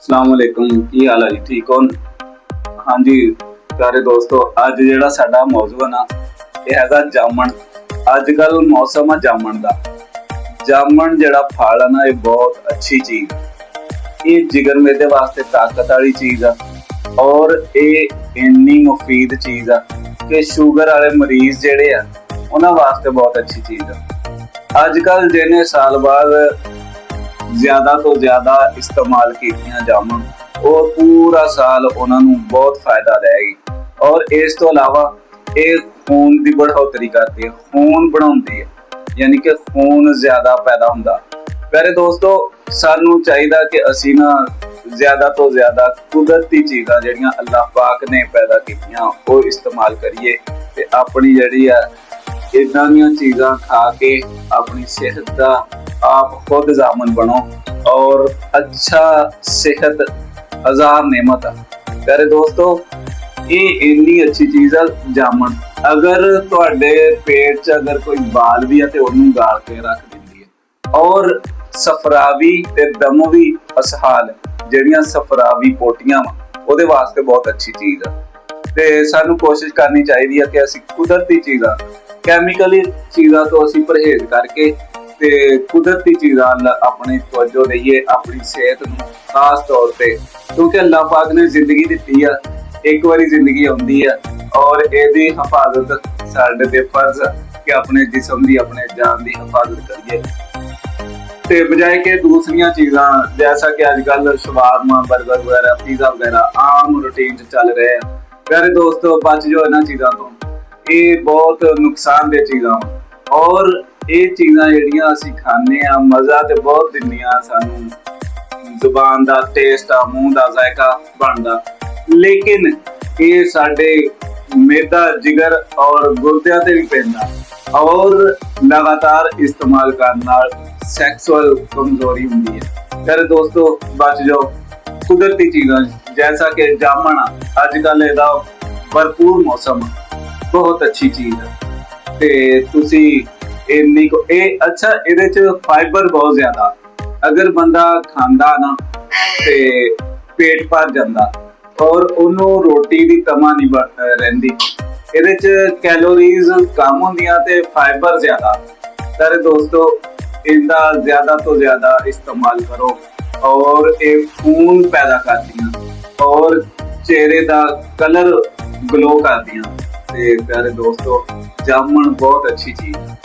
अस्सलाम वालेकुम, की हाल है जी? ठीक हो? हाँ जी प्यारे दोस्तों, अज जिहड़ा साडा मौजू है ना, ये हैगा जामन। अजकल मौसम है जामन दा। जामन जिहड़ा फल है ना, ये बहुत अच्छी चीज है। ये जिगर मेदे वास्ते ताकत वाली चीज है और ये इन्नी मुफीद चीज है कि शुगर वाले मरीज जिहड़े आ उन्हां वास्ते बहुत अच्छी चीज है। अजकल जिन्हें साल बाद ज्यादा तो ज्यादा इस्तेमाल कीतियां जामन, और पूरा साल उन्होंने बहुत फायदा देगी। और इस तो अलावा ये खून की बढ़ोतरी करती है, खून बढ़ाती है, यानी कि खून ज्यादा पैदा होंदा। प्यारे दोस्तों, सानू चाहिए कि असी ना ज्यादा तो ज्यादा कुदरती चीज़ां जिहड़ियां अल्लाह पाक ने पैदा कीतियां वो इस्तेमाल करिए ते अपनी जिहड़ी है इदां दीयां चीज़ां खा के अपनी सेहत का आप खुद जामन बनो। और अच्छा सेहत हजार नेमत है। प्यारे दोस्तों, ये इन्नी अच्छी चीज है जामन। अगर तुहाडे पेट च अगर कोई बाल भी है तो उन्होंने गाल के रख दिंदी है। और सफरावी ते दमवी असहाल जिहड़ियां सफरावी पोटियां वा ਉਹਦੇ वास्ते बहुत अच्छी चीज है। ते सानू कोशिश करनी चाहिए कि असी कुदरती चीज़ां कैमिकली चीज़ां तो असी परहेज करके ते कुदरती चीज़ां अपनी तवज्जो दईए, अपनी सेहत नूं खास तौर पे, क्योंकि अल्लाह पाक ने जिंदगी दी है, एक बारी जिंदगी आउंदी है और एदी हिफाजत साडे ते फर्ज है कि अपने जिस्म दी अपने जान दी हिफाजत करिए। ते बजाय के दूसरिया चीज़ां जैसा कि अजकल शवारमा, बर्गर वगैरह, पिज़्ज़ा वगैरह आम रूटीन चल रहे हैं। प्यारे दोस्तों, बच जो इन्हां चीज़ां तो, ये बहुत नुकसानदेह चीज़ां और ये चीज़ां जिहड़ियां असीं खाने आ, मज़ा ते बहुत दिंदियां सानू, जुबान दा टेस्ट आ, मूँह दा जायका बनदा, लेकिन ये साडे मैदा, जिगर और गुर्दियां ते भी पैंदा और लगातार इस्तेमाल करने नाल सैक्सुअल कमजोरी होंदी है। प्यारे दोस्तों, बच जाओ कुदरती चीज़ां जैसा कि जामन अजकल इहदा भरपूर मौसम बहुत अच्छी चीज़ है। ते तुसी इन्नी को अच्छा इहदे च फाइबर बहुत ज्यादा, अगर बंदा खांदा ना ते पेट भर जांदा और उन्हों रोटी दी तमा नहीं रहिंदी। इहदे च कैलोरीज कम होंदियां ते फाइबर ज्यादा। सारे दोस्तों, इनका ज्यादा तो ज्यादा इस्तेमाल करो और ये खून पैदा करदियां और चेहरे का कलर ग्लो करदियां। ते प्यारे दोस्तों, जामन बहुत अच्छी चीज है।